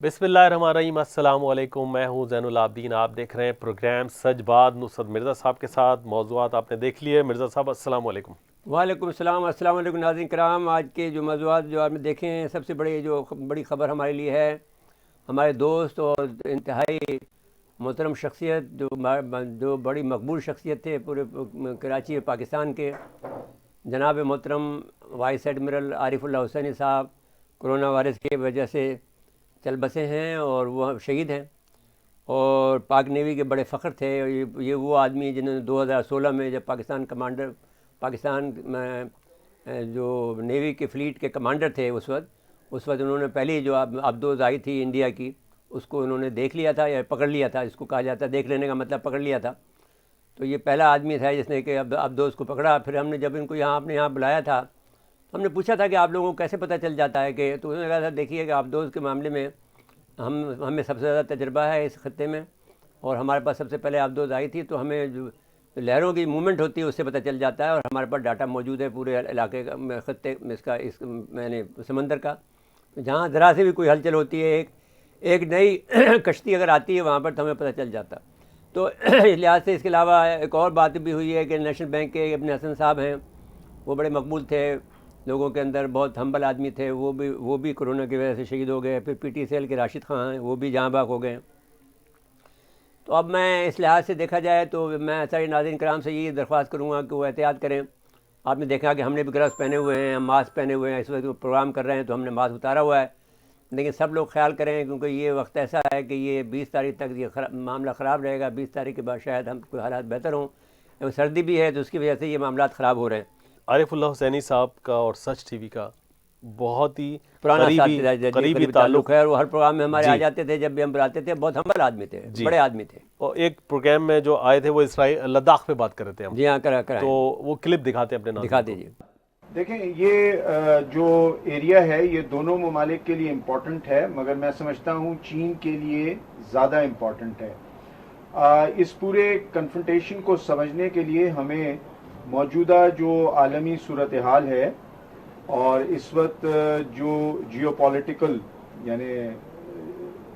بسم اللہ الرحمن الرحیم۔ السلام علیکم، میں ہوں زین العابدین۔ آپ دیکھ رہے ہیں پروگرام سچ بات نصرت مرزا صاحب کے ساتھ۔ موضوعات آپ نے دیکھ لیے۔ مرزا صاحب السلام علیکم۔ وعلیکم السلام۔ السلام علیکم ناظرین کرام۔ آج کے جو موضوعات جو آپ نے دیکھے ہیں، سب سے بڑی خبر ہمارے لیے ہے ہمارے دوست اور انتہائی محترم شخصیت جو بڑی مقبول شخصیت تھے پورے کراچی پاکستان کے، جناب محترم وائس ایڈمرل عارف اللہ حسینی صاحب کرونا وائرس کی وجہ سے چل بسے ہیں اور وہ شہید ہیں، اور پاک نیوی کے بڑے فخر تھے۔ یہ وہ آدمی جنہوں نے 2016 میں جب پاکستان میں جو نیوی کے فلیٹ کے کمانڈر تھے اس وقت انہوں نے پہلی جو ابدوز آئی تھی انڈیا کی، اس کو انہوں نے دیکھ لیا تھا یا پکڑ لیا تھا، اس کو کہا جاتا ہے دیکھ لینے کا مطلب پکڑ لیا تھا۔ تو یہ پہلا آدمی تھا جس نے کہ ابدوز کو پکڑا۔ پھر ہم نے جب ان کو اپنے یہاں بلایا تھا، ہم نے پوچھا تھا کہ آپ لوگوں کو کیسے پتہ چل جاتا ہے کہ، تو انہوں نے کہا تھا دیکھیے کہ ابدوز کے معاملے میں ہمیں سب سے زیادہ تجربہ ہے اس خطے میں، اور ہمارے پاس سب سے پہلے ابدوز آئی تھی، تو ہمیں جو لہروں کی موومنٹ ہوتی ہے اس سے پتہ چل جاتا ہے، اور ہمارے پاس ڈاٹا موجود ہے پورے علاقے کا، خطے میں نے سمندر کا، جہاں ذرا سے بھی کوئی ہلچل ہوتی ہے، ایک نئی کشتی اگر آتی ہے وہاں پر، تو ہمیں پتہ چل جاتا۔ تو اس لحاظ سے اس کے علاوہ ایک اور بات بھی ہوئی ہے کہ نیشنل بینک کے ابن حسن صاحب ہیں، وہ بڑے مقبول تھے لوگوں کے اندر، بہت ہمبل آدمی تھے، وہ بھی کرونا کی وجہ سے شہید ہو گئے۔ پھر پی ٹی سی ایل کے راشد خان ہیں، وہ بھی جہاں بحق ہو گئے۔ تو اب میں اس لحاظ سے دیکھا جائے تو میں سارے ناظرین کرام سے یہ درخواست کروں گا کہ وہ احتیاط کریں۔ آپ نے دیکھا کہ ہم نے بھی گلوز پہنے ہوئے ہیں، ہم ماسک پہنے ہوئے ہیں، اس وقت پروگرام کر رہے ہیں تو ہم نے ماسک اتارا ہوا ہے، لیکن سب لوگ خیال کریں کیونکہ یہ وقت ایسا ہے کہ یہ 20 تاریخ تک یہ معاملہ خراب رہے گا۔ 20 تاریخ کے بعد شاید ہم کوئی حالات بہتر ہوں، سردی بھی ہے تو اس کی وجہ سے یہ معاملات خراب ہو رہے ہیں۔ عارف اللہ حسینی صاحب کا اور سچ ٹی وی کا بہت ہی پرانا اساتذہ قریبی تعلق ہے، اور وہ ہر پروگرام میں ہمارے آ جی جاتے تھے، جب بھی ہم بلاتے تھے۔ بہت ہمبل آدمی تھے، جی۔ بڑے آدمی تھے۔ اور ایک پروگرام میں جو آئے تھے وہ اسرائیل لداخ پہ بات کر رہے تھے ہم، جی ہاں، کرائیں تو وہ کلپ دکھاتے ہیں اپنے دکھا ناظرین کو۔ دیجیے۔ دیکھیں، یہ جو ایریا ہے یہ دونوں ممالک کے لیے امپورٹنٹ ہے، مگر میں سمجھتا ہوں چین کے لیے زیادہ امپورٹنٹ ہے۔ اس پورے کنفرنٹیشن کو سمجھنے کے لیے ہمیں موجودہ جو عالمی صورتحال ہے اور اس وقت جو جیو پولیٹیکل یعنی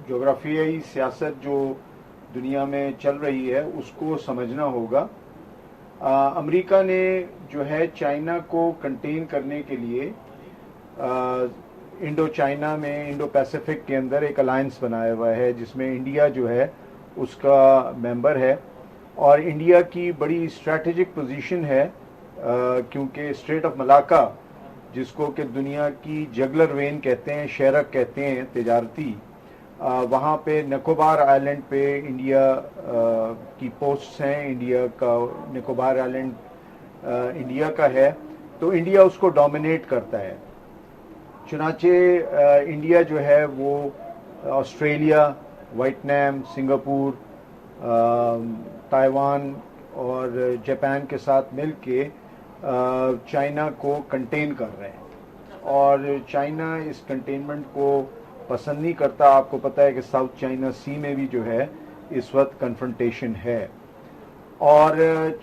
جغرافیائی سیاست جو دنیا میں چل رہی ہے اس کو سمجھنا ہوگا۔ امریکہ نے جو ہے چائنا کو کنٹین کرنے کے لیے انڈو چائنا میں انڈو پیسیفک کے اندر ایک الائنس بنایا ہوا ہے، جس میں انڈیا جو ہے اس کا ممبر ہے، اور انڈیا کی بڑی اسٹریٹجک پوزیشن ہے، کیونکہ اسٹریٹ آف ملاکا جس کو کہ دنیا کی جگلر وین کہتے ہیں، شیرک کہتے ہیں تجارتی، وہاں پہ نکوبار آئلینڈ پہ انڈیا کی پوسٹس ہیں، انڈیا کا نکوبار آئلینڈ انڈیا کا ہے، تو انڈیا اس کو ڈومینیٹ کرتا ہے۔ چنانچہ انڈیا جو ہے وہ آسٹریلیا، ویتنام، سنگاپور، تائیوان اور جاپان کے ساتھ مل کے چائنا کو کنٹین کر رہے ہیں، اور چائنا اس کنٹینمنٹ کو پسند نہیں کرتا۔ آپ کو پتہ ہے کہ ساؤتھ چائنا سی میں بھی جو ہے اس وقت کنفرنٹیشن ہے، اور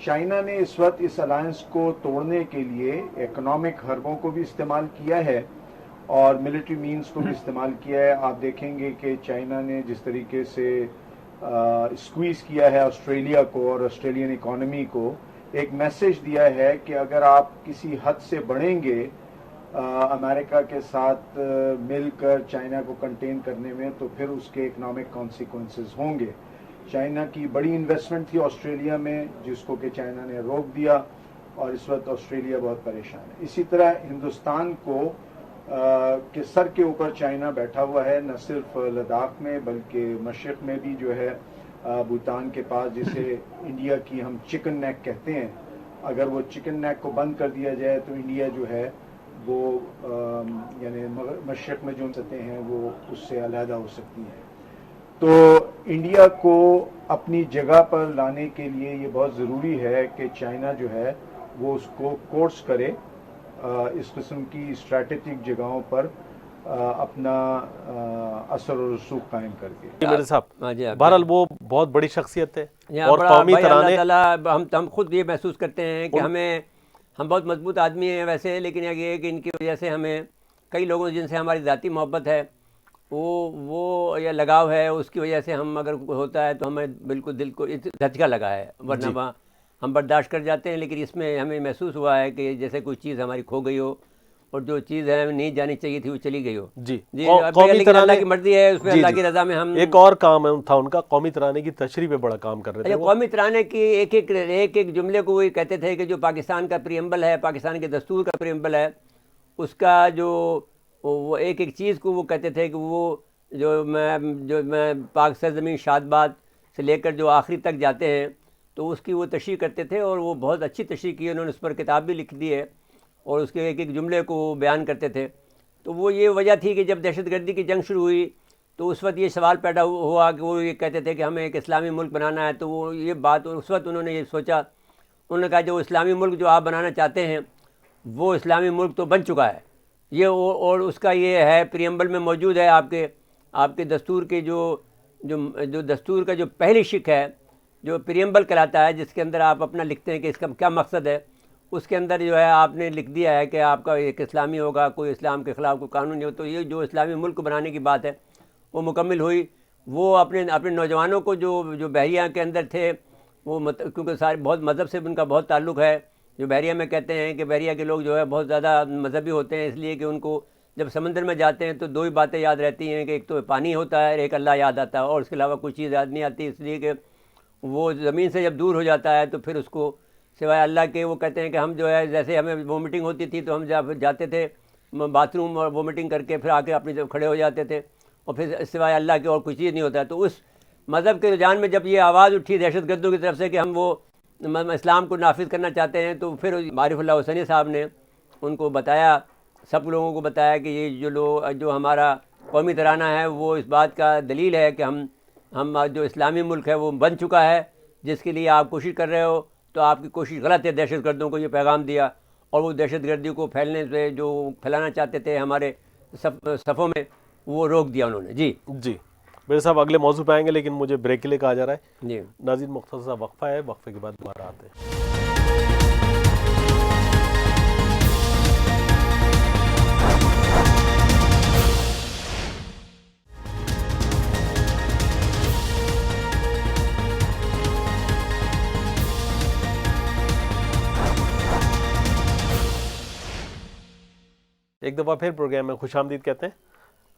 چائنا نے اس وقت اس الائنس کو توڑنے کے لیے اکنامک حربوں کو بھی استعمال کیا ہے اور ملٹری مینز کو بھی استعمال کیا ہے۔ آپ دیکھیں گے کہ چائنا نے جس طریقے سے اسکویز کیا ہے آسٹریلیا کو اور آسٹریلین اکانومی کو، ایک میسج دیا ہے کہ اگر آپ کسی حد سے بڑھیں گے امریکہ کے ساتھ مل کر چائنا کو کنٹین کرنے میں، تو پھر اس کے اکنامک کانسیکوینسز ہوں گے۔ چائنا کی بڑی انویسٹمنٹ تھی آسٹریلیا میں، جس کو کہ چائنا نے روک دیا، اور اس وقت آسٹریلیا بہت پریشان ہے۔ اسی طرح ہندوستان کو کہ سر کے اوپر چائنا بیٹھا ہوا ہے، نہ صرف لداخ میں بلکہ مشرق میں بھی جو ہے بھوٹان کے پاس، جسے انڈیا کی ہم چکن نیک کہتے ہیں، اگر وہ چکن نیک کو بند کر دیا جائے تو انڈیا جو ہے وہ یعنی مشرق میں جو سطحیں ہیں وہ اس سے علیحدہ ہو سکتی ہیں۔ تو انڈیا کو اپنی جگہ پر لانے کے لیے یہ بہت ضروری ہے کہ چائنا جو ہے وہ اس کو کورس کرے، اس قسم کی اسٹریٹجک جگہوں پر اپنا اثر و رسوخ قائم کر کے۔ جی مرزا صاحب، ہاں جی، بہرحال وہ بہت بڑی شخصیت ہے یہاں اور بڑا قومی بھائی اللہ ترانے تعالیٰ، ہم خود یہ محسوس کرتے ہیں کہ ہم بہت مضبوط آدمی ہیں ویسے، لیکن یہ ہے کہ ان کی وجہ سے ہمیں کئی لوگوں جن سے ہماری ذاتی محبت ہے، وہ یا لگاؤ ہے، اس کی وجہ سے ہم اگر ہوتا ہے تو ہمیں بالکل دل کو دھچکا لگا ہے، ورنہ ہم برداشت کر جاتے ہیں، لیکن اس میں ہمیں محسوس ہوا ہے کہ جیسے کوئی چیز ہماری کھو گئی ہو اور جو چیز ہے نہیں جانی چاہیے تھی وہ چلی گئی ہو. جی لیکن اللہ کی مرضی ہے، اس میں اللہ کی رضا میں ہم. ایک اور کام تھا ان کا، قومی ترانے کی تشریح پہ بڑا کام کر رہے تھے. قومی ترانے کی ایک جملے کو وہ کہتے تھے کہ جو پاکستان کا پریمبل ہے، پاکستان کے دستور کا پریمبل ہے، اس کا جو وہ ایک چیز کو وہ کہتے تھے کہ وہ جو میں پاک سرزمین شاد باد سے لے کر جو آخری تک جاتے ہیں تو اس کی وہ تشریح کرتے تھے، اور وہ بہت اچھی تشریح کی، انہوں نے اس پر کتاب بھی لکھ دی ہے، اور اس کے ایک جملے کو وہ بیان کرتے تھے. تو وہ یہ وجہ تھی کہ جب دہشت گردی کی جنگ شروع ہوئی تو اس وقت یہ سوال پیدا ہوا کہ وہ یہ کہتے تھے کہ ہمیں ایک اسلامی ملک بنانا ہے. تو وہ یہ بات اس وقت انہوں نے یہ سوچا، انہوں نے کہا جو اسلامی ملک جو آپ بنانا چاہتے ہیں وہ اسلامی ملک تو بن چکا ہے یہ، اور اس کا یہ ہے پریمبل میں موجود ہے، آپ کے دستور کے جو دستور کا جو پہلی شق ہے جو پریمبل کہلاتا ہے، جس کے اندر آپ اپنا لکھتے ہیں کہ اس کا کیا مقصد ہے، اس کے اندر جو ہے آپ نے لکھ دیا ہے کہ آپ کا ایک اسلامی ہوگا، کوئی اسلام کے خلاف کوئی قانون نہیں ہو. تو یہ جو اسلامی ملک بنانے کی بات ہے وہ مکمل ہوئی. وہ اپنے نوجوانوں کو جو بحریہ کے اندر تھے، وہ کیونکہ سارے بہت مذہب سے ان کا بہت تعلق ہے، جو بحریہ میں کہتے ہیں کہ بحریہ کے لوگ جو ہے بہت زیادہ مذہبی ہوتے ہیں، اس لیے کہ ان کو جب سمندر میں جاتے ہیں تو دو ہی باتیں یاد رہتی ہیں کہ ایک تو پانی ہوتا ہے، ایک اللہ یاد آتا ہے، اور اس کے علاوہ کوئی چیز یاد نہیں آتی. اس لیے کہ وہ زمین سے جب دور ہو جاتا ہے تو پھر اس کو سوائے اللہ کے، وہ کہتے ہیں کہ ہم جو ہے جیسے ہمیں وومٹنگ ہوتی تھی تو ہم جب جاتے تھے باتھ روم اور وومٹنگ کر کے پھر آ کے اپنی جب کھڑے ہو جاتے تھے، اور پھر سوائے اللہ کے اور کوئی چیز نہیں ہوتا. تو اس مذہب کے رجحان میں جب یہ آواز اٹھی دہشت گردوں کی طرف سے کہ ہم وہ اسلام کو نافذ کرنا چاہتے ہیں، تو پھر عارف اللہ حسینی صاحب نے ان کو بتایا، سب لوگوں کو بتایا کہ یہ جو ہمارا قومی ترانہ ہے وہ اس بات کا دلیل ہے کہ ہم جو اسلامی ملک ہے وہ بن چکا ہے، جس کے لیے آپ کوشش کر رہے ہو تو آپ کی کوشش غلط ہے. دہشت گردوں کو یہ پیغام دیا، اور وہ دہشت گردی کو پھیلنے سے جو پھیلانا چاہتے تھے ہمارے صفوں میں، وہ روک دیا انہوں نے. جی میرے صاحب اگلے موضوع پہ آئیں گے، لیکن مجھے بریک کے لیے کہا جا رہا ہے. جی ناظرین مختصر سا وقفہ ہے، وقفے کے بعد دوبارہ آتے ہیں. ایک دفعہ پھر پروگرام میں خوش آمدید کہتے ہیں.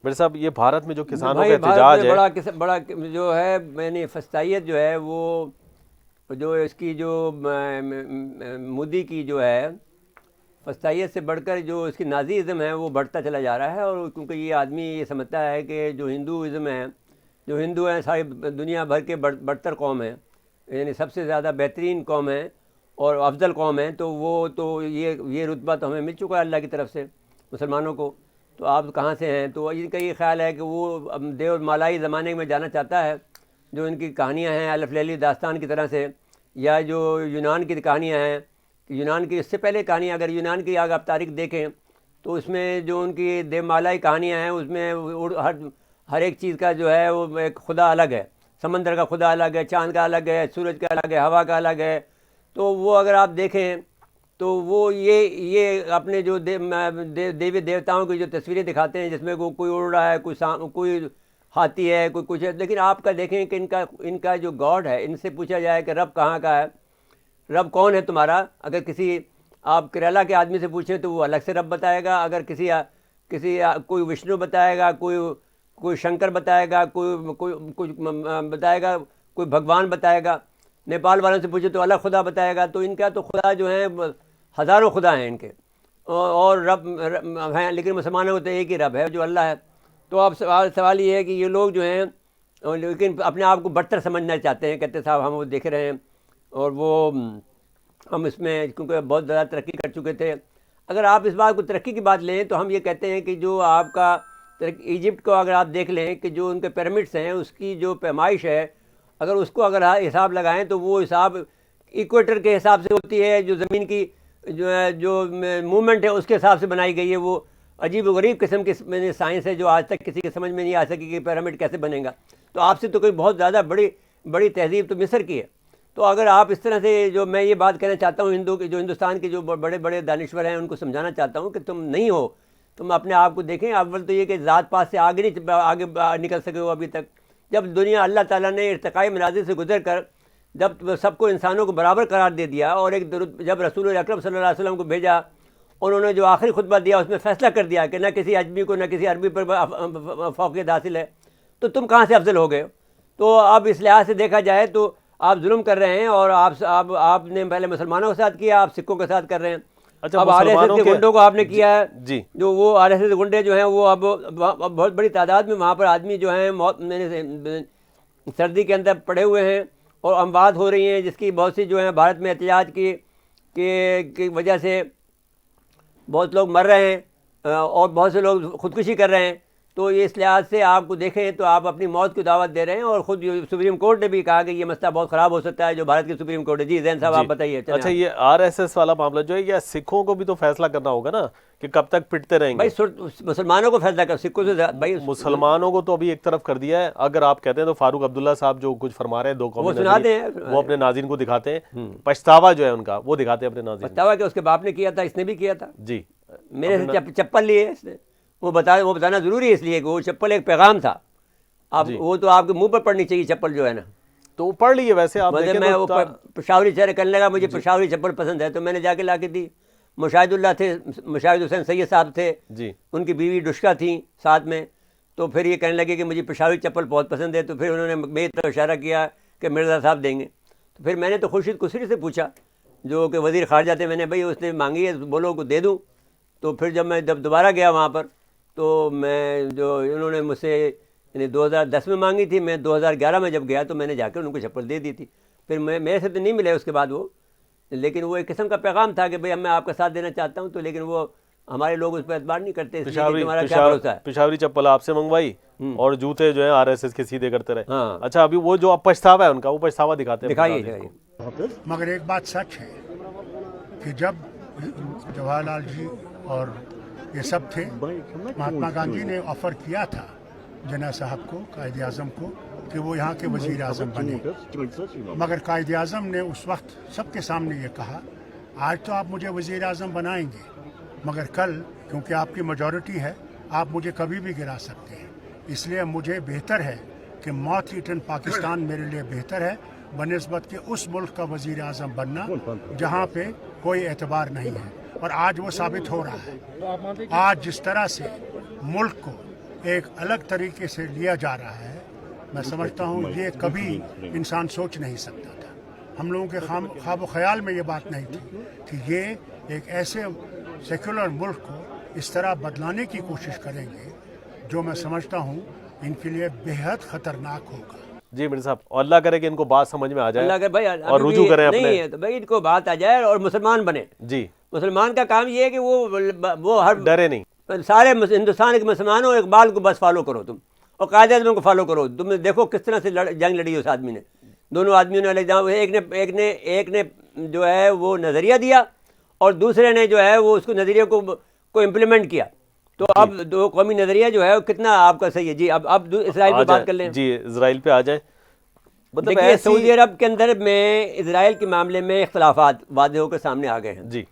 میرے صاحب یہ بھارت میں جو کسانوں کا احتجاج ہے، بڑا جو ہے یعنی فسطائیت جو ہے وہ جو اس کی جو مودی کی جو ہے فسطائیت سے بڑھ کر جو اس کی نازی ازم ہے وہ بڑھتا چلا جا رہا ہے. اور کیونکہ یہ آدمی یہ سمجھتا ہے کہ جو ہندوازم ہے، جو ہندو ہیں ساری دنیا بھر کے برتر قوم ہیں، یعنی سب سے زیادہ بہترین قوم ہیں اور افضل قوم ہیں، تو وہ تو یہ رتبہ تو ہمیں مل چکا ہے اللہ کی طرف سے مسلمانوں کو، تو آپ کہاں سے ہیں. تو ان کا یہ خیال ہے کہ وہ دیو مالائی زمانے میں جانا چاہتا ہے، جو ان کی کہانیاں ہیں الف لیلی داستان کی طرح سے، یا جو یونان کی کہانیاں ہیں، یونان کی اس سے پہلے کہانیاں اگر یونان کی اگر آپ تاریخ دیکھیں تو اس میں جو ان کی دیو مالائی کہانیاں ہیں اس میں ہر ایک چیز کا جو ہے وہ ایک خدا الگ ہے. سمندر کا خدا الگ ہے، چاند کا الگ ہے، سورج کا الگ ہے، ہوا کا الگ ہے. تو وہ اگر آپ دیکھیں تو وہ یہ اپنے جو دیوی دیوتاؤں کی جو تصویریں دکھاتے ہیں جس میں کوئی اڑ رہا ہے، کوئی ہاتھی ہے، کوئی کچھ ہے. لیکن آپ کا دیکھیں کہ ان کا جو گاڈ ہے، ان سے پوچھا جائے کہ رب کہاں کا ہے، رب کون ہے تمہارا، اگر کسی آپ کیرلا کے آدمی سے پوچھیں تو وہ الگ سے رب بتائے گا، اگر کوئی وشنو بتائے گا، کوئی شنکر بتائے گا، کوئی بتائے گا، کوئی بھگوان بتائے گا. نیپال والوں سے پوچھے تو الگ خدا بتائے گا. تو ان کا تو خدا جو ہیں ہزاروں خدا ہیں ان کے، اور رب ہیں، لیکن مسلمانوں کو تو ایک ہی رب ہے جو اللہ ہے. تو اب سوال یہ ہے کہ یہ لوگ جو ہیں لیکن اپنے آپ کو برتر سمجھنا چاہتے ہیں، کہتے صاحب ہم وہ دیکھ رہے ہیں اور وہ ہم اس میں کیونکہ بہت زیادہ ترقی کر چکے تھے. اگر آپ اس بات کو ترقی کی بات لیں تو ہم یہ کہتے ہیں کہ جو آپ کا ایجپٹ کو اگر آپ دیکھ لیں کہ جو ان کے پیرامڈس ہیں اس کی جو پیمائش ہے، اگر اس کو اگر حساب لگائیں تو وہ حساب ایکویٹر کے حساب سے ہوتی ہے، جو زمین کی جو موومنٹ ہے اس کے حساب سے بنائی گئی ہے. وہ عجیب و غریب قسم کی سائنس ہے جو آج تک کسی کے سمجھ میں نہیں آ سکی کہ پیرامڈ کیسے بنے گا. تو آپ سے تو کوئی بہت زیادہ بڑی تہذیب تو مصر کی ہے. تو اگر آپ اس طرح سے جو میں یہ بات کہنا چاہتا ہوں جو ہندوستان کے جو بڑے بڑے دانشور ہیں ان کو سمجھانا چاہتا ہوں کہ تم نہیں ہو، تم اپنے آپ کو دیکھیں. اول تو یہ کہ ذات پات سے آگے نکل سکے ہو ابھی تک. جب دنیا اللہ تعالیٰ نے ارتقائی منازل سے گزر کر جب سب کو انسانوں کو برابر قرار دے دیا, اور جب رسول اکرم صلی اللہ علیہ وسلم کو بھیجا, انہوں نے جو آخری خطبہ دیا اس میں فیصلہ کر دیا کہ نہ کسی عجمی کو نہ کسی عربی پر فوقیت حاصل ہے, تو تم کہاں سے افضل ہو گئے ہو؟ تو اب اس لحاظ سے دیکھا جائے تو آپ ظلم کر رہے ہیں, اور آپ نے پہلے مسلمانوں کے ساتھ کیا, آپ سکھوں کے ساتھ کر رہے ہیں. اچھا, اب آر ایس ایس کے گنڈوں کو آپ نے کیا ہے جی, جو وہ آر ایس ایس گنڈے جو ہیں وہ اب بہت بڑی تعداد میں وہاں پر آدمی جو ہیں سردی کے اندر پڑے ہوئے ہیں اور اموات ہو رہی ہیں, جس کی بہت سی جو ہیں بھارت میں احتجاج کی وجہ سے بہت لوگ مر رہے ہیں اور بہت سے لوگ خودکشی کر رہے ہیں. تو یہ اس لحاظ سے آپ کو دیکھیں تو آپ اپنی موت کی دعوت دے رہے ہیں, اور خود سپریم کورٹ نے بھی کہا کہ یہ مسئلہ بہت خراب ہو سکتا ہے جو بھارت کی سپریم کورٹ ہے. جی زین صاحب آپ بتائیے. اچھا, یہ آر ایس ایس والا معاملہ جو ہے یہ سکھوں کو بھی تو فیصلہ کرنا ہوگا نا کہ کب تک پٹتے رہیں گے. بھائی مسلمانوں کو فیصلہ کر, سکھوں سے بھائی مسلمانوں کو تو ابھی ایک طرف کر دیا ہے. اگر آپ کہتے ہیں تو فاروق عبداللہ صاحب جو کچھ فرما رہے ہیں دو قومی وہ اپنے ناظرین کو دکھاتے ہیں, پچھتاوا جو ہے ان کا وہ دکھاتے ہیں اپنے ناظرین. پچھتاوا کہ اس کے باپ نے کیا تھا, اس نے بھی کیا تھا. جی, میرے سے چپل لی ہے اس نے, وہ بتانا ضروری ہے اس لیے کہ وہ چپل ایک پیغام تھا. اب وہ تو آپ کے منہ پر پڑنی چاہیے چپل جو ہے نا, تو وہ پڑھ لیے. ویسے آپ میں وہ پشاوری چہرے کرنے لگا, مجھے پشاوری چپل پسند ہے, تو میں نے جا کے لا کے دی. مشاہد اللہ تھے, مشاہد حسین سید صاحب تھے جی, ان کی بیوی ڈشکا تھیں ساتھ میں, تو پھر یہ کہنے لگے کہ مجھے پشاوری چپل بہت پسند ہے. تو پھر انہوں نے میری طرف اشارہ کیا کہ مرزا صاحب دیں گے. تو پھر میں نے تو خورشید کسری سے پوچھا جو کہ وزیر خارجہ تھے, میں نے بھائی اس نے مانگی ہے بولو کو دے دوں. تو پھر جب میں دوبارہ گیا وہاں پر تو میں جو انہوں نے مجھ سے یعنی 2010 میں مانگی تھی, میں 2011 میں جب گیا تو میں نے جا کے ان کو چپل دے دی تھی. پھر میرے سے تو نہیں ملے اس کے بعد وہ, لیکن وہ ایک قسم کا پیغام تھا کہ بھئی اب میں آپ کا ساتھ دینا چاہتا ہوں. تو لیکن وہ ہمارے لوگ اس پہ اعتبار نہیں کرتے, اس لیے کہ تمہارا کیا بھروسہ ہے. پشاوری چپل آپ سے منگوائی اور جوتے جو ہیں آر ایس ایس کے سیدھے کرتے رہے. اچھا, ابھی وہ جو اب پچھتاوا ہے ان کا, وہ پچھتاوا دکھاتے ہیں. دکھائیے. مگر ایک بات سچ ہے کہ جب جواہر لال جی اور یہ سب تھے, مہاتما گاندھی نے آفر کیا تھا جناح صاحب کو, قائد اعظم کو, کہ وہ یہاں کے وزیر اعظم بنے, مگر قائد اعظم نے اس وقت سب کے سامنے یہ کہا آج تو آپ مجھے وزیر اعظم بنائیں گے, مگر کل کیونکہ آپ کی میجورٹی ہے آپ مجھے کبھی بھی گرا سکتے ہیں, اس لیے مجھے بہتر ہے کہ موت ایٹن پاکستان میرے لیے بہتر ہے بنسبت کہ اس ملک کا وزیر اعظم بننا جہاں پہ کوئی اعتبار نہیں ہے. اور آج وہ ثابت ہو رہا ہے. آج جس طرح سے ملک کو ایک الگ طریقے سے لیا جا رہا ہے, میں سمجھتا ہوں یہ کبھی انسان سوچ نہیں سکتا تھا. ہم لوگوں کے خواب و خیال میں یہ بات نہیں تھی کہ یہ ایک ایسے سیکولر ملک کو اس طرح بدلانے کی کوشش کریں گے جو میں سمجھتا ہوں ان کے لیے بہت خطرناک ہوگا. جی مرزا صاحب, اور اللہ کرے کہ ان کو بات سمجھ میں آ جائے, اللہ کرے بھائی اور رجوع کریں اپنے. نہیں ہے تو بھائی ان کو بات آ جائے اور مسلمان بنے. جی, مسلمان کا کام یہ ہے کہ وہ ہر ڈرے نہیں. سارے ہندوستان کے مسلمانوں اقبال کو بس فالو کرو تم, اور قائد اعظم کو فالو کرو. تم نے دیکھو کس طرح سے جنگ لڑی اس آدمی نے, دونوں آدمیوں نے ایک نے جو ہے وہ نظریہ دیا اور دوسرے نے جو ہے وہ اس کو نظریے کو امپلیمنٹ کیا. تو اب دو قومی نظریہ جو ہے وہ کتنا آپ کا صحیح ہے. جی اب اسرائیل پہ بات کر لیں. جی, اسرائیل پہ آ جائیں. دیکھیے سعودی عرب کے اندر میں اسرائیل کے معاملے میں اختلافات واضح ہو کر سامنے آ گئے ہیں. جی,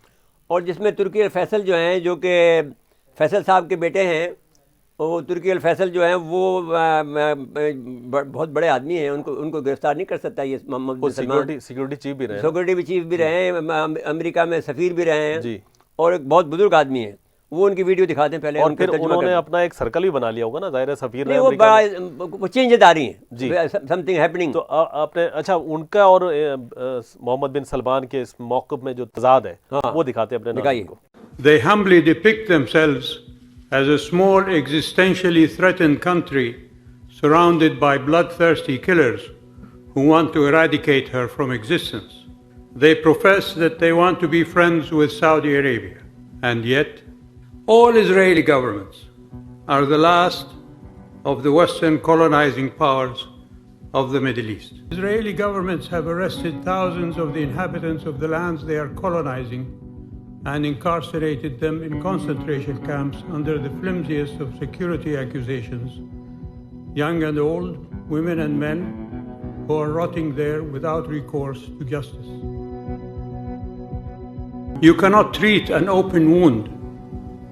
اور جس میں ترکی الفیصل جو ہیں, جو کہ فیصل صاحب کے بیٹے ہیں, وہ ترکی الفیصل جو ہیں وہ بہت بڑے آدمی ہیں, ان کو گرفتار نہیں کر سکتا یہ محمد بن سلمان. سیکورٹی چیف بھی رہے ہیں, سیکورٹی چیف بھی رہے ہیں, امریکہ میں سفیر بھی رہے ہیں. جی, اور ایک بہت بزرگ آدمی ہیں. وہ ان کی ویڈیو دکھاتے ہیں پہلے, اور پھر انہوں نے اپنا ایک سرکل بھی بنا لیا ہوگا نا, ظاہر ہے سفیر وہ بڑا چینج داری ہیں. جی, سم تھنگ ہیپننگ. تو آپ نے اچھا ان کا اور محمد بن سلمان کے اس موقف میں جو تضاد ہے وہ دکھاتے ہیں اپنے ناظرین کو. They humbly depict themselves as a small existentially threatened country surrounded by bloodthirsty killers who want to eradicate her from existence. They profess that they want to be friends with Saudi Arabia, and yet all Israeli governments are the last of the Western colonizing powers of the Middle East. Israeli governments have arrested thousands of the inhabitants of the lands they are colonizing and incarcerated them in concentration camps under the flimsiest of security accusations, young and old, women and men, who are rotting there without recourse to justice. You cannot treat an open wound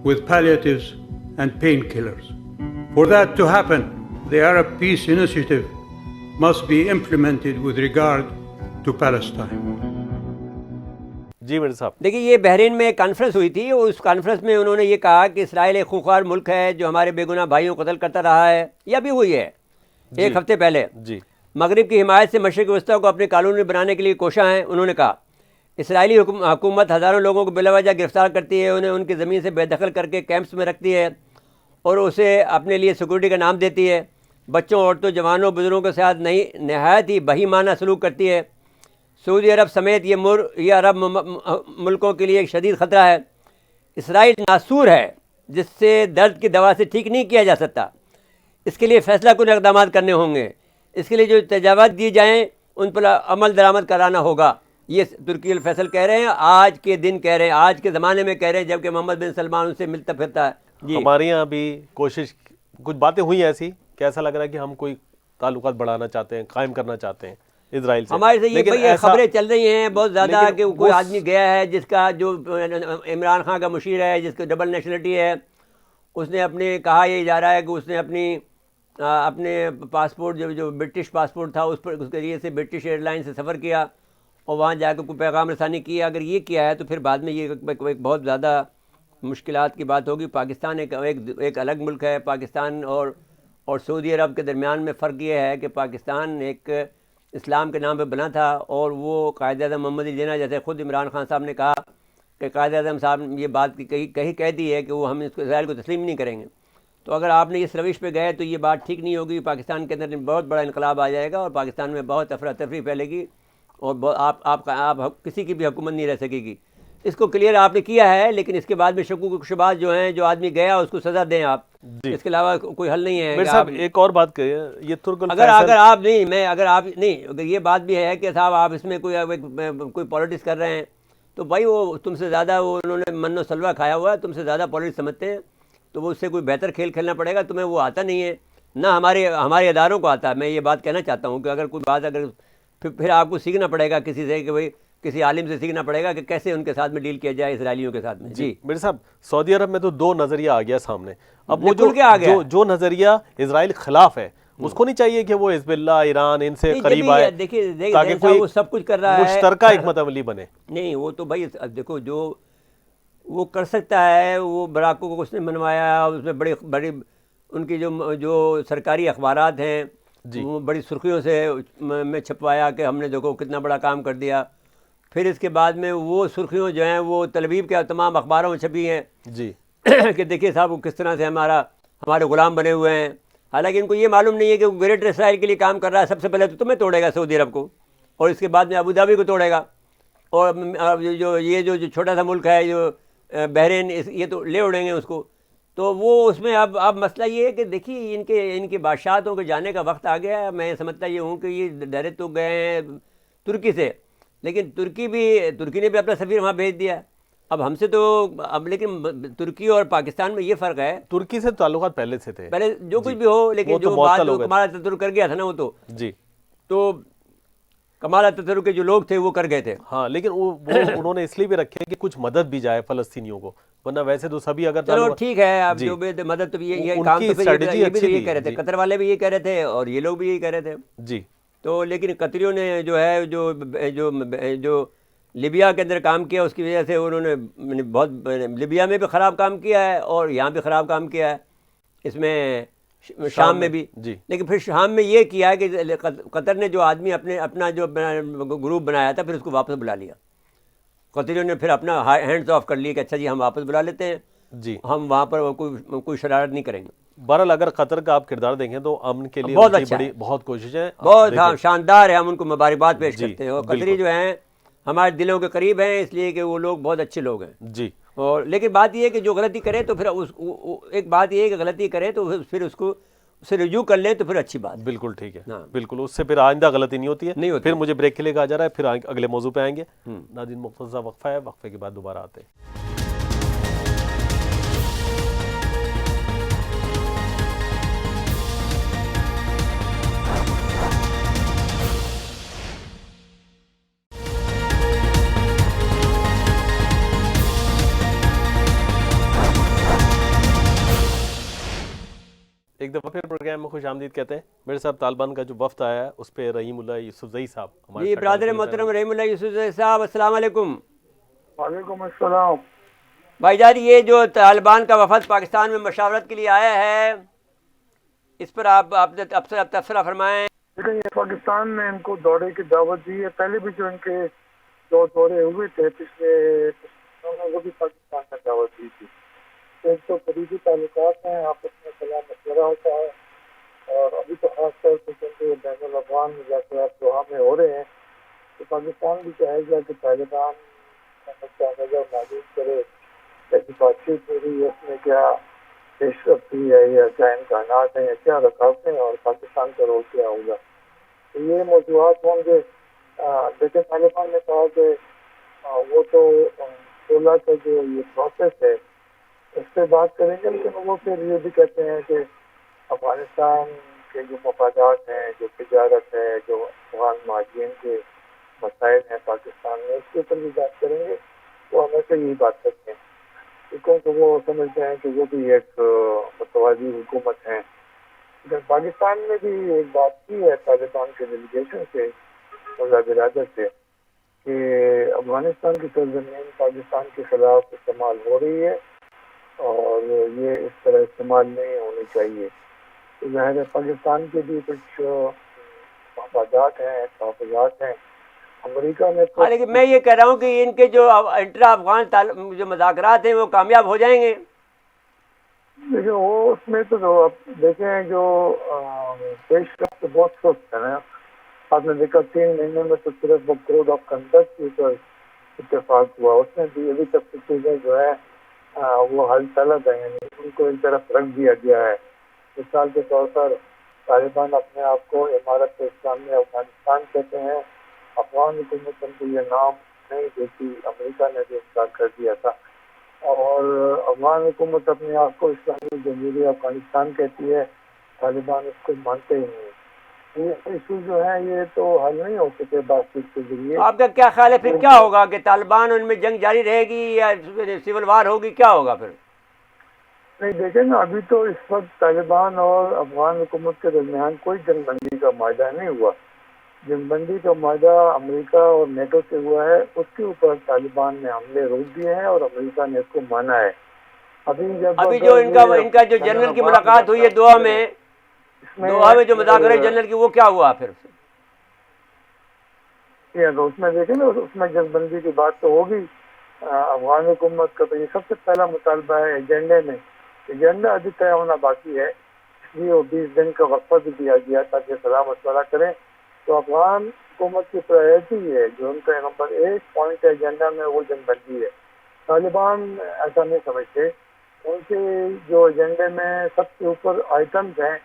with palliatives and painkillers. For that to happen, the Arab Peace Initiative must be implemented with regard to Palestine. جی میرے صاحب دیکھیے یہ بحرین میں ایک conference ہوئی تھی اور اس conference میں انہوں نے یہ کہا کہ اسرائیل ایک خونخوار ملک ہے جو ہمارے بے گناہ بھائیوں کو قتل کرتا رہا ہے، یہ ابھی ہوئی ہے ایک ہفتے پہلے. جی مغرب کی حمایت سے مشرق وسطیٰ کو اپنے قانونی بنانے کے لیے کوشاں ہیں. انہوں نے کہا اسرائیلی حکومت ہزاروں لوگوں کو بلا وجہ گرفتار کرتی ہے، انہیں ان کی زمین سے بے دخل کر کے کیمپس میں رکھتی ہے اور اسے اپنے لیے سیکورٹی کا نام دیتی ہے. بچوں، عورتوں، جوانوں، بزرگوں کے ساتھ نہایت ہی بہیمانہ سلوک کرتی ہے. سعودی عرب سمیت یہ عرب ملکوں کے لیے ایک شدید خطرہ ہے. اسرائیل ناسور ہے جس سے درد کی دوا سے ٹھیک نہیں کیا جا سکتا. اس کے لیے فیصلہ کن اقدامات کرنے ہوں گے. اس کے لیے جو تجاویز دی جائیں ان پر عمل درآمد کرانا ہوگا. یہ ترکی الفیصل کہہ رہے ہیں، آج کے دن کہہ رہے ہیں، آج کے زمانے میں کہہ رہے ہیں، جبکہ محمد بن سلمان ان سے ملتا پھرتا ہے. جی ہمارے یہاں بھی کوشش، کچھ باتیں ہوئی ایسی کہ ایسا لگ رہا ہے کہ ہم کوئی تعلقات بڑھانا چاہتے ہیں، قائم کرنا چاہتے ہیں اسرائیل سے. ہمارے سے یہ خبریں چل رہی ہیں بہت زیادہ کہ کوئی آدمی گیا ہے جس کا جو عمران خان کا مشیر ہے، جس کو ڈبل نیشنلٹی ہے، اس نے اپنے کہا یہ جا رہا ہے کہ اس نے اپنے پاسپورٹ جو برٹش پاسپورٹ تھا اس کے ذریعے سے برٹش ایئر لائن سے سفر کیا اور وہاں جا کے کوئی پیغام رسانی کیا. اگر یہ کیا ہے تو پھر بعد میں یہ ایک بہت زیادہ مشکلات کی بات ہوگی. پاکستان ایک الگ ملک ہے. پاکستان اور سعودی عرب کے درمیان میں فرق یہ ہے کہ پاکستان ایک اسلام کے نام پہ بنا تھا اور وہ قائد اعظم محمد علی جناح، جیسے خود عمران خان صاحب نے کہا کہ قائد اعظم صاحب نے یہ بات کہہ دی ہے کہ وہ ہم اسرائیل کو تسلیم نہیں کریں گے. تو اگر آپ نے اس روش پہ گئے تو یہ بات ٹھیک نہیں ہوگی. پاکستان کے اندر بہت بڑا انقلاب آ جائے گا اور پاکستان میں بہت افراتفری پھیلے گی اور آپ کسی کی بھی حکومت نہیں رہ سکے گی. اس کو کلیئر آپ نے کیا ہے، لیکن اس کے بعد میں شکوک و شبہات جو ہیں، جو آدمی گیا اس کو سزا دیں آپ. اس کے علاوہ کوئی حل نہیں ہے. میرے صاحب ایک اور بات کہیے، یہ ترک اگر آپ یہ بات بھی ہے کہ صاحب آپ اس میں کوئی پالیٹکس کر رہے ہیں تو بھائی وہ تم سے زیادہ انہوں نے من و سلوہ کھایا ہوا ہے، تم سے زیادہ پالیٹکس سمجھتے ہیں، تو وہ اس سے کوئی بہتر کھیل کھیلنا پڑے گا. تمہیں وہ آتا نہیں ہے، نہ ہمارے اداروں کو آتا ہے. میں یہ بات کہنا چاہتا ہوں کہ اگر کوئی بات پھر آپ کو سیکھنا پڑے گا کسی سے، کہ بھائی کسی عالم سے سیکھنا پڑے گا کہ کیسے ان کے ساتھ میں ڈیل کیا جائے اسرائیلیوں کے ساتھ میں. جی میرے صاحب سعودی عرب میں تو دو نظریہ آ گیا سامنے. اب وہ جو نظریہ اسرائیل خلاف ہے اس کو نہیں چاہیے کہ وہ حزب اللہ، ایران ان سے قریب آئے تاکہ کوئی سب کچھ کر رہا ہے، مشترکہ حکمت عملی بنے. نہیں وہ تو بھائی دیکھو جو وہ کر سکتا ہے، وہ براکو کو اس نے منوایا، اس میں بڑی ان کی جو سرکاری اخبارات ہیں وہ بڑی سرخیوں سے میں چھپوایا کہ ہم نے دیکھو کتنا بڑا کام کر دیا. پھر اس کے بعد میں وہ سرخیوں جو ہیں وہ تل ابیب کے تمام اخباروں میں چھپی ہیں جی کہ دیکھیے صاحب وہ کس طرح سے ہمارے غلام بنے ہوئے ہیں. حالانکہ ان کو یہ معلوم نہیں ہے کہ وہ گریٹر اسرائیل کے لیے کام کر رہا ہے. سب سے پہلے تو تمہیں توڑے گا سعودی عرب کو، اور اس کے بعد میں ابو ظہبی کو توڑے گا، اور جو چھوٹا سا ملک ہے جو بحرین، یہ تو لے اڑیں گے اس کو. تو وہ اس میں اب مسئلہ یہ ہے کہ دیکھیے ان کے بادشاہتوں کے جانے کا وقت آ گیا ہے. میں سمجھتا یہ ہوں کہ یہ ڈرے تو گئے ہیں ترکی سے، لیکن ترکی نے بھی اپنا سفیر وہاں بھیج دیا. اب ہم سے تو لیکن ترکی اور پاکستان میں یہ فرق ہے، ترکی سے تعلقات پہلے سے تھے، پہلے جو کچھ بھی ہو، لیکن جو بات کمال اتاترک کر گیا تھا نا وہ تو کمال اتاترک کے جو لوگ تھے وہ کر گئے تھے. ہاں لیکن انہوں نے اس لیے بھی رکھے کہ کچھ مدد بھی جائے فلسطینیوں کو، ورنہ ویسے تو سبھی اگر چلو ٹھیک ہے اب جو بھی مدد، تو یہ کام تو پھر یہ کہہ رہے تھے، قطر والے بھی یہ کہہ رہے تھے اور یہ لوگ بھی یہی کہہ رہے تھے. جی تو لیکن قطریوں نے جو ہے جو لیبیا کے اندر کام کیا، اس کی وجہ سے انہوں نے بہت لیبیا میں بھی خراب کام کیا ہے اور یہاں بھی خراب کام کیا ہے، اس میں شام میں بھی. لیکن پھر شام میں یہ کیا ہے کہ قطر نے جو آدمی اپنا جو گروپ بنایا تھا پھر اس کو واپس بلا لیا. قطریوں نے پھر اپنا ہینڈز آف کر لیا کہ اچھا جی ہم واپس بلا لیتے ہیں، جی ہم وہاں پر کوئی شرارت نہیں کریں گے. بہرحال اگر قطر کا آپ کردار دیکھیں تو امن کے لیے بہت اچھا، بہت کوشش ہے، بہت شاندار ہے. ہم ان کو مبارکباد پیش کرتے ہیں. اور قطری جو ہیں ہمارے دلوں کے قریب ہیں، اس لیے کہ وہ لوگ بہت اچھے لوگ ہیں. جی اور لیکن بات یہ ہے کہ جو غلطی کرے تو پھر ایک بات یہ ہے کہ غلطی کرے تو پھر اس کو اسے رجوع کر لیں تو پھر اچھی بات. بالکل ٹھیک ہے، بالکل اس سے پھر آئندہ غلطی نہیں ہوتی ہے. پھر مجھے بریک کے لیے کہا جا رہا ہے، پھر اگلے موضوع پہ آئیں گے. ناظرین مختصر وقفہ ہے، وقفے کے بعد دوبارہ آتے ہیں. ایک دفعہ پھر پروگرام میں خوش آمدید کہتے ہیں. میرے صاحب طالبان کا جو وفد آیا ہے اس پہ رحیم اللہ یوسفزئی صاحب جی برادر محترم رحیم اللہ یوسفزئی صاحب السلام علیکم. وعلیکم السلام. بھائی جان یہ جو طالبان کا وفد پاکستان میں مشاورت کے لیے آیا ہے اس پر آپ تبصرہ فرمائیں. لیکن یہ پاکستان نے ان کو دورے کی دعوت دی ہے. پہلے بھی جو ان کے دو دورے ہوئے تھے پچھلے وہ بھی پاکستان نے دعوت دی تھی. ایک تو قریبی تعلقات ہیں, آپس میں سلام مشورہ ہوتا ہے, اور ابھی تو خاص طور پہ کیونکہ بین الاقوام مذاکرات دوحہ میں ہو رہے ہیں تو پاکستان بھی چاہے گا کہ طالبان کا نقطہ نظر معلوم کرے, ایسی بات چیت ہو رہی ہے اس میں کیا پیش رفتی ہے یا کیا امکانات ہیں یا کیا رکاوٹیں ہیں اور پاکستان کا رول کیا ہوگا. تو یہ موضوعات ہوں گے. لیکن طالبان نے کہا کہ وہ تو 16 کا جو یہ پروسیس ہے اس پہ بات کریں گے, لیکن وہ پھر یہ بھی کہتے ہیں کہ افغانستان کے جو مفادات ہیں, جو تجارت ہے, جو افغان مہاجرین کے مسائل ہیں پاکستان میں, اس کے اوپر بھی بات کریں گے. وہ ہمیشہ یہی بات کرتے ہیں کیونکہ وہ سمجھتے ہیں کہ وہ بھی ایک متوازی حکومت ہیں. لیکن پاکستان نے بھی ایک بات کی ہے طالبان کے ڈیلیگیشن سے, ملا برادر سے, کہ افغانستان کی سرزمین پاکستان کے خلاف استعمال ہو رہی ہے اور یہ اس طرح استعمال نہیں ہونی چاہیے. ظاہر ہے پاکستان کے بھی کچھ مفادات ہیں, تحفظات ہیں. امریکہ نے ہاں لیکن میں یہ کہہ رہا ہوں کہ ان کے جو انٹرا افغان جو مذاکرات ہیں وہ کامیاب ہو جائیں گے. دیکھیں وہ اس میں تو آپ دیکھیں جو پیش رفت بہت سست ہے نا. آپ نے دیکھا 3 مہینے میں تو صرف وہ کوڈ آف کنڈکٹ کے اوپر اتفاق ہوا, اس میں بھی ابھی تک چیزیں جو ہے وہ حل طلب ہے, یعنی ان کو ایک طرف رکھ دیا گیا ہے. مثال کے طور پر طالبان اپنے آپ کو امارت اسلامیہ افغانستان کہتے ہیں. افغان حکومت ان کو یہ نام نہیں دیتی, امریکہ نے بھی انکار کر دیا تھا. اور افغان حکومت اپنے آپ کو اسلامی جمہوریہ افغانستان کہتی ہے, طالبان اس کو مانتے ہی نہیں. یہ ایشو جو ہے یہ تو حل نہیں ہو سکے بات چیت کے ذریعے. آپ کا کیا خیال ہے پھر کیا ہوگا کہ طالبان ان میں جنگ جاری رہے گی یا سول وار ہوگی, کیا ہوگا پھر؟ نہیں دیکھیں نا, ابھی تو اس وقت طالبان اور افغان حکومت کے درمیان کوئی جنگ بندی کا معاہدہ نہیں ہوا. جنگ بندی کا معاہدہ امریکہ اور نیٹو سے ہوا ہے, اس کے اوپر طالبان نے حملے روک دیے ہیں اور امریکہ نے اس کو مانا ہے. ابھی جو ان کا جو جنرل کی ملاقات ہوئی ہے دوحہ میں جو مذاکرے جنرل کی, وہ کیا ہوا پھر؟ اس میں دیکھیں نا, اس میں جنگ بندی کی بات تو ہوگی. افغان حکومت کا تو یہ سب سے پہلا مطالبہ ہے ایجنڈے میں. ایجنڈا ابھی طے ہونا باقی ہے, اس لیے وہ 20 دن کا وقفہ بھی دیا گیا تاکہ سلام مشورہ کریں. تو افغان حکومت کی پرائرٹی ہے, جو ان کا نمبر 1 پوائنٹ ایجنڈا میں وہ جنگ بندی ہے. طالبان ایسا نہیں سمجھتے. ان کے جو ایجنڈے میں سب سے اوپر آئٹمز ہیں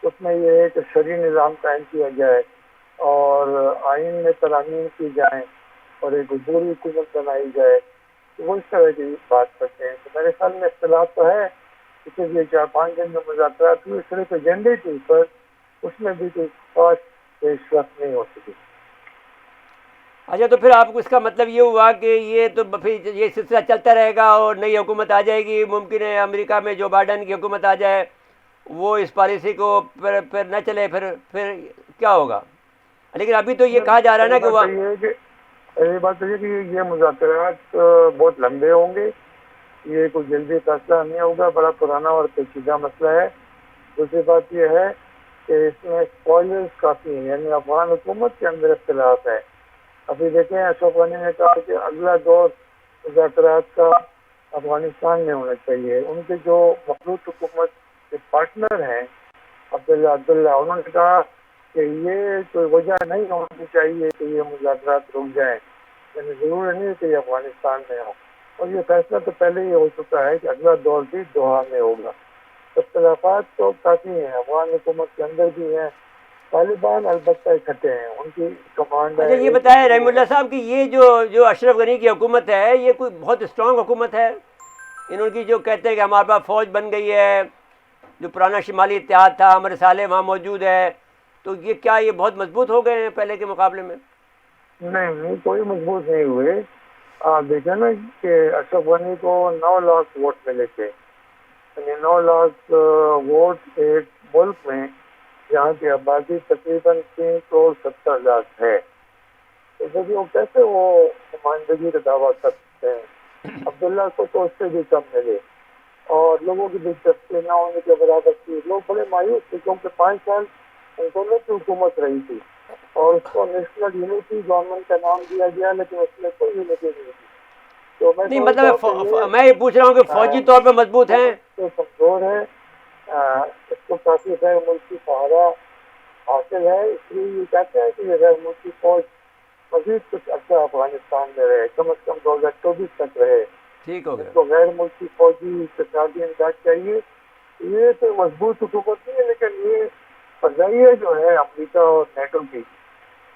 اس میں یہ ہے کہ شرعی نظام قائم کیا جائے اور آئین میں ترامیم کی جائیں اور ایک عبوری حکومت بنائی جائے. تو وہ اس طرح کی بات کرتے ہیں. تو میرے خیال میں اختلاف تو ہے, اس لیے 4-5 دن میں مذاکرات ہوئے صرف ایجنڈے کے اوپر, اس میں بھی کوئی خاص پیش رفت نہیں ہو سکی. اچھا تو پھر آپ کو اس کا مطلب یہ ہوا کہ یہ تو پھر یہ سلسلہ چلتا رہے گا اور نئی حکومت آ جائے گی, ممکن ہے امریکہ میں جو بائیڈن کی حکومت آ جائے وہ اس پالیسی کو پھر نہ چلے, پھر کیا ہوگا؟ لیکن ابھی تو یہ کہا جا رہا ہے نا کہ وہ یہ بات ہے کہ یہ مذاکرات بہت لمبے ہوں گے, یہ کوئی جلدی فیصلہ نہیں ہوگا, بڑا پرانا اور پیچیدہ مسئلہ ہے. دوسری بات یہ ہے کہ اس میں اسپوائلرز کافی ہیں, یعنی افغان حکومت کے اندر اختلاف ہے. ابھی دیکھیں اشرف غنی نے کہا کہ اگلا دور مذاکرات کا افغانستان میں ہونا چاہیے. ان کے جو مخلوط حکومت کے پارٹنر ہیں عبداللہ, انہوں نے کہا کہ یہ کوئی وجہ نہیں ہونی چاہیے کہ یہ مذاکرات رک جائیں, یعنی ضرور نہیں کہ یہ افغانستان میں ہو. اور یہ فیصلہ تو پہلے ہی ہو چکا ہے کہ اگلا دور بھی دوحہ میں ہوگا. اختلافات تو کافی ہیں, افغان حکومت کے اندر بھی ہیں. طالبان البتہ اکٹھے ہیں, ان کی کمانڈ ہے. اچھا یہ بتائیں رحیم اللہ صاحب کہ یہ جو اشرف غنی کی حکومت ہے یہ کوئی بہت اسٹرانگ حکومت ہے؟ انہوں کی جو کہتے ہیں کہ ہمارے پاس فوج بن گئی ہے, جو پرانا شمالی اتحاد تھا, ہمارے رسالے وہاں موجود ہے, تو یہ کیا یہ بہت مضبوط ہو گئے ہیں پہلے کے مقابلے میں؟ نہیں, کوئی مضبوط نہیں ہوئے. آپ دیکھیں نا کہ اشرف غنی کو 9 لاکھ ووٹ ملے تھے, یعنی 9 لاکھ ووٹ ایک ملک میں جہاں کی آبادی تقریباً 3,70,00,000 ہے، تو جب وہ کیسے وہ نمائندگی کا دعویٰ کر سکتے ہیں؟ عبداللہ کو تو اس سے بھی کم ملے اور لوگوں کی دلچسپی نہ ہونے کے برابر تھی. لوگ بڑے مایوس تھے کیونکہ 5 سال انہوں کی حکومت رہی تھی اور اس کو نیشنل یونٹی گورنمنٹ کا نام دیا گیا، لیکن اس میں کوئی یونٹی نہیں تھی. تو میں نہیں مطلب میں یہ پوچھ رہا ہوں کہ فوجی طور پہ مضبوط ہیں، کمزور ہے، اس کو کافی غیر ملکی سہارا حاصل ہے، اس لیے یہ کہتے ہیں کہ یہ غیر ملکی فوج مزید کچھ عرصہ افغانستان میں رہے، کم از کم 2024 تک رہے. ٹھیک ہو اس گیا. کو غیر ملکی فوجی اقتصادی امداد چاہیے. یہ تو مضبوط حکومت نہیں ہے، لیکن یہ فضائیہ جو ہے امریکہ اور نیٹو کی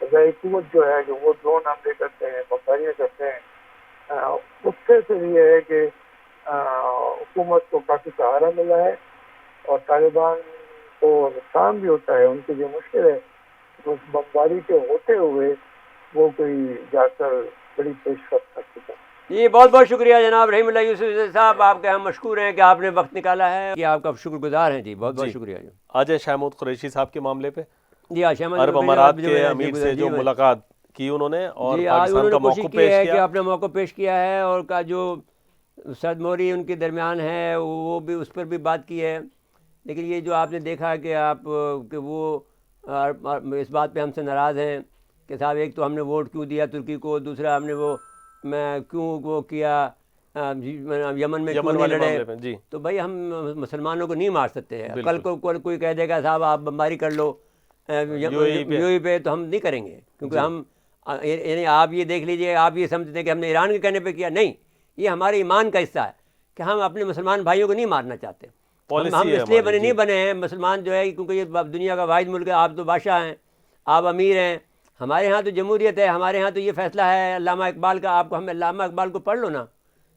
فضائی قوت جو ہے، جو وہ ڈرون حملے کرتے ہیں، بمباریاں کرتے ہیں، اس سے پھر یہ ہے کہ حکومت کو کافی سہارا ملا ہے اور طالبان کو نقصان بھی ہوتا ہے. ان کی جو مشکل ہے اس بمباری کے ہوتے ہوئے وہ کوئی جا کر بڑی پیش رفت کر چکا. جی بہت بہت شکریہ جناب رحیم اللہ یوسف صاحب، آپ کے ہم مشکور ہیں کہ آپ نے وقت نکالا ہے، کہ آپ کا شکر گزار ہیں. جی بہت بہت شکریہ. آج ہے شہمود قریشی صاحب کے معاملے پہ. جی شہمود عرب امارات کے امیر سے جو ملاقات کی انہوں نے اور پاکستان کا موقف پیش کیا کہ اپنا موقع پیش کیا ہے، اور کا جو سعد موری ان کے درمیان ہے وہ بھی اس پر بھی بات کی ہے. لیکن یہ جو آپ نے دیکھا کہ کہ وہ اس بات پہ ہم سے ناراض ہیں کہ صاحب ایک تو ہم نے ووٹ کیوں دیا ترکی کو، دوسرا ہم نے وہ کیوں وہ کیا یمن میں کیوں نہیں لڑے. جی تو بھائی ہم مسلمانوں کو نہیں مار سکتے ہیں. کل کو کوئی کہہ دے گا صاحب آپ بمباری کر لو یو اے پہ، تو ہم نہیں کریں گے، کیونکہ ہم یعنی آپ یہ دیکھ لیجئے، آپ یہ سمجھتے ہیں کہ ہم نے ایران کے کہنے پہ کیا. نہیں، یہ ہمارے ایمان کا حصہ ہے کہ ہم اپنے مسلمان بھائیوں کو نہیں مارنا چاہتے. ہم اس لیے نہیں بنے ہیں مسلمان جو ہے کیونکہ یہ دنیا کا واحد ملک ہے. آپ تو بادشاہ ہیں، آپ امیر ہیں. ہمارے ہاں تو جمہوریت ہے، ہمارے ہاں تو یہ فیصلہ ہے علامہ اقبال کا. آپ کو ہم علامہ اقبال کو پڑھ لو نا،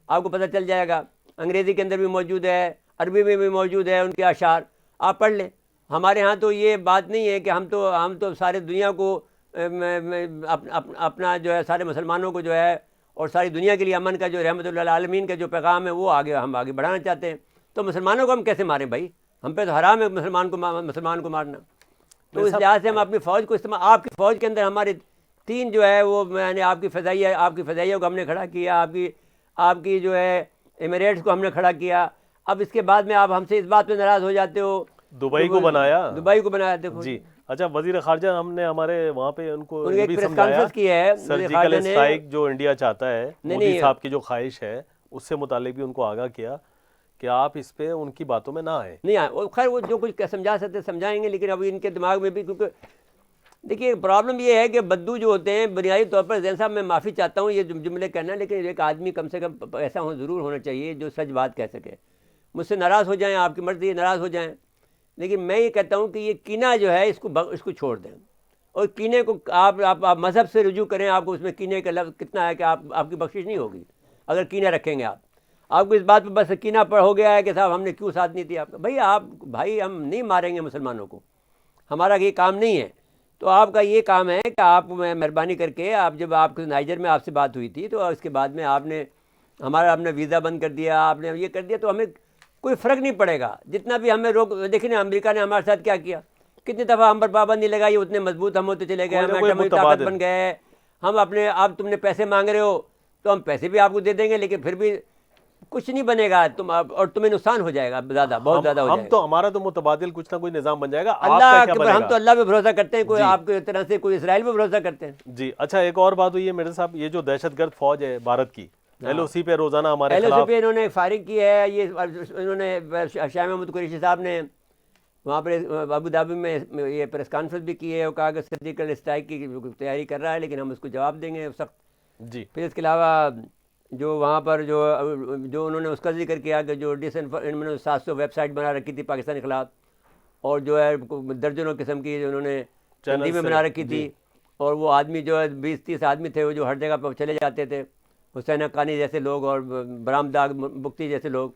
آپ کو پتہ چل جائے گا. انگریزی کے اندر بھی موجود ہے، عربی میں بھی موجود ہے ان کے اشعار، آپ پڑھ لیں. ہمارے ہاں تو یہ بات نہیں ہے کہ ہم تو سارے دنیا کو اپنا جو ہے سارے مسلمانوں کو جو ہے اور ساری دنیا کے لیے امن کا جو رحمت اللہ عالمین کا جو پیغام ہے وہ ہم آگے بڑھانا چاہتے ہیں. تو مسلمانوں کو ہم کیسے ماریں بھائی؟ ہم پہ تو حرام ہے مسلمان کو مارنا. تو اس لحاظ سے ہم اپنی فوج کو استعمال، آپ کی فوج کے اندر ہمارے 3 جو ہے وہ میں نے آپ کی فضائیہ کو ہم نے کھڑا کیا، آپ کی جو ہے ایمریٹس کو ہم نے کھڑا کیا. اب اس کے بعد میں آپ ہم سے اس بات پہ ناراض ہو جاتے ہو. دبئی کو بنایا دیکھو جی. اچھا وزیر خارجہ ہم نے ہمارے وہاں پہ ان کو ایک پریس کانفرنس کی ہے، سرجیکل اسٹرائک جو انڈیا چاہتا ہے، مودی صاحب کی جو خواہش ہے اس سے متعلق بھی ان کو آگاہ کیا کہ آپ اس پہ ان کی باتوں میں نہ آئے. نہیں آئے. خیر وہ جو کچھ سمجھا سکتے سمجھائیں گے، لیکن اب ان کے دماغ میں بھی کیونکہ دیکھیے پرابلم یہ ہے کہ بدو جو ہوتے ہیں بنیادی طور پر، زین صاحب میں معافی چاہتا ہوں یہ جملے کہنا، لیکن ایک آدمی کم سے کم ایسا ضرور ہونا چاہیے جو سچ بات کہہ سکے. مجھ سے ناراض ہو جائیں، آپ کی مرضی ناراض ہو جائیں، لیکن میں یہ کہتا ہوں کہ یہ کینہ جو ہے اس کو چھوڑ دیں. اور کینے کو آپ مذہب سے رجوع کریں. آپ کو اس میں کینے کا لفظ کتنا ہے کہ آپ کی بخشش نہیں ہوگی اگر کینہ رکھیں گے. آپ کو اس بات پہ بس کینہ پر ہو گیا ہے کہ صاحب ہم نے کیوں ساتھ نہیں دیا آپ کا. بھائی ہم نہیں ماریں گے مسلمانوں کو، ہمارا یہ کام نہیں ہے. تو آپ کا یہ کام ہے کہ آپ مہربانی کر کے جب آپ کو نائجر میں آپ سے بات ہوئی تھی تو اس کے بعد میں آپ نے اپنا ویزا بند کر دیا، آپ نے یہ کر دیا، تو ہمیں کوئی فرق نہیں پڑے گا جتنا بھی ہمیں دیکھیں نا امریکہ نے ہمارے ساتھ کیا کیا، کتنی دفعہ ہم پر پابندی لگائی، اتنے مضبوط ہم ہوتے چلے گئے، ہم ایٹمی طاقت بن گئے. ہم اب تم نے پیسے مانگ رہے ہو تو ہم پیسے بھی آپ کو دے دیں گے، لیکن پھر بھی کچھ نہیں بنے گا اور تمہیں نقصان ہو جائے گا بہت زیادہ ہو جائے گا. ہمارا تو متبادل کچھ نہ کوئی نظام بن جائے گا. ہم تو اللہ پہ بھروسہ کرتے ہیں، کوئی آپ کی طرح سے کوئی اسرائیل پہ بھروسہ کرتے ہیں. جی اچھا ایک اور بات ہوئی ہے مرزا صاحب، یہ جو دہشت گرد فوج ہے بھارت کی ایل او سی پہ روزانہ ہمارے خلاف پہ انہوں نے فائرنگ کی ہے. یہ انہوں نے شاہ محمود قریشی صاحب نے وہاں پر ابو دھابی میں یہ پریس کانفرنس بھی کی ہے اور کہا کہ سرجیکل اسٹرائک کی تیاری کر رہا ہے، لیکن ہم اس کو جواب دیں گے سخت. جی پھر اس کے علاوہ جو وہاں پر جو انہوں نے اس کا ذکر کیا کہ جو 700 ویب سائٹ بنا رکھی تھی پاکستان کے خلاف، اور جو ہے درجنوں قسم کی انہوں نے چندی میں بنا رکھی تھی. اور وہ آدمی جو ہے 20-30 آدمی تھے وہ جو ہر جگہ پر چلے جاتے تھے، حسین حقانی جیسے لوگ اور برام داغ بکتی جیسے لوگ.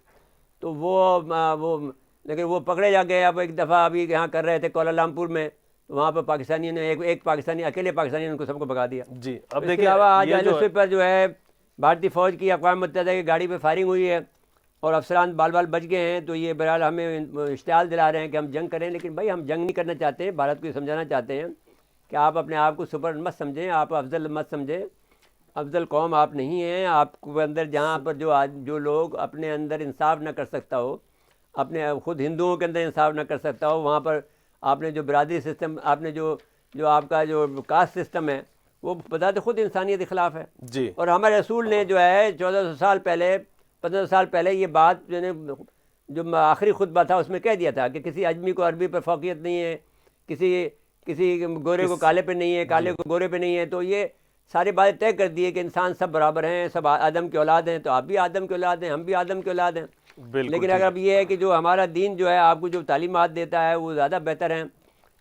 تو وہ لیکن وہ پکڑے جا گئے. اب ایک دفعہ ابھی یہاں کر رہے تھے کوالالمپور میں، وہاں پر پاکستانیوں نے ایک پاکستانی اکیلے پاکستانی نے ان کو سب کو بھگا دیا. جی اب اس کے علاوہ آج پر جو ہے بھارتی فوج کی اقوام متحدہ کی گاڑی پہ فائرنگ ہوئی ہے، اور افسران بال بال بچ گئے ہیں، تو یہ بہرحال ہمیں اشتعال دلا رہے ہیں کہ ہم جنگ کریں، لیکن بھائی ہم جنگ نہیں کرنا چاہتے ہیں، بھارت کو یہ سمجھانا چاہتے ہیں کہ آپ اپنے آپ کو سپر مت سمجھیں، آپ افضل مت سمجھیں، افضل قوم آپ نہیں ہیں. آپ کو اندر جہاں پر جو لوگ اپنے اندر انصاف نہ کر سکتا ہو، اپنے خود ہندوؤں کے اندر انصاف نہ کر سکتا ہو، وہاں پر آپ نے جو برادری سسٹم، آپ نے جو آپ کا جو کاسٹ سسٹم ہے، وہ بذات خود انسانیت کے خلاف ہے. جی. اور ہمارے رسول نے جو ہے 1400 سال پہلے 1500 سال پہلے یہ بات جو آخری خطبہ تھا اس میں کہہ دیا تھا کہ کسی اجمی کو عربی پر فوقیت نہیں ہے، کسی گورے کو کالے پہ نہیں ہے، کالے کو گورے پہ نہیں ہے. تو یہ ساری باتیں طے کر دی ہے کہ انسان سب برابر ہیں، سب آدم کی اولاد ہیں. تو آپ بھی آدم کی اولاد ہیں، ہم بھی آدم کی اولاد ہیں. لیکن اگر اب یہ ہے کہ جو ہمارا دین جو ہے آپ کو جو تعلیمات دیتا ہے وہ زیادہ بہتر ہیں،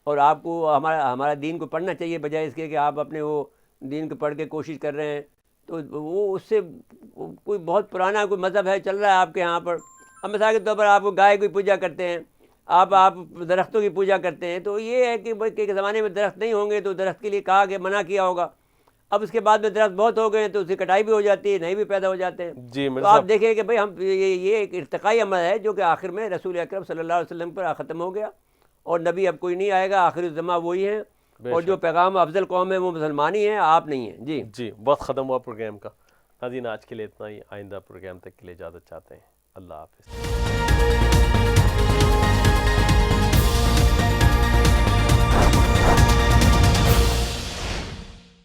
اور آپ کو ہمارا دین کو پڑھنا چاہیے بجائے اس کے کہ آپ اپنے وہ دین کو پڑھ کے کوشش کر رہے ہیں. تو وہ اس سے کوئی بہت پرانا کوئی مذہب ہے چل رہا ہے آپ کے یہاں پر. اب مثال کے طور پر آپ گائے کی پوجا کرتے ہیں، آپ درختوں کی پوجا کرتے ہیں. تو یہ ہے کہ زمانے میں درخت نہیں ہوں گے تو درخت کے لیے کہا کہ منع کیا ہوگا. اب اس کے بعد میں درخت بہت ہو گئے ہیں تو اس کی کٹائی بھی ہو جاتی ہے، نئے بھی پیدا ہو جاتے ہیں. جی تو آپ دیکھیں کہ بھئی ہم یہ ایک ارتقائی عمل ہے جو کہ آخر میں رسول اکرم صلی اللہ علیہ وسلم پر ختم ہو گیا، اور نبی اب کوئی نہیں آئے گا، آخری الزماں وہی ہیں. اور جو پیغام افضل قوم ہے وہ مسلمان ہی ہیں، آپ نہیں ہیں. جی وقت ختم ہوا پروگرام کا. ناظرین آج کے لیے اتنا ہی، آئندہ پروگرام تک کے لیے اجازت چاہتے ہیں. اللہ حافظ.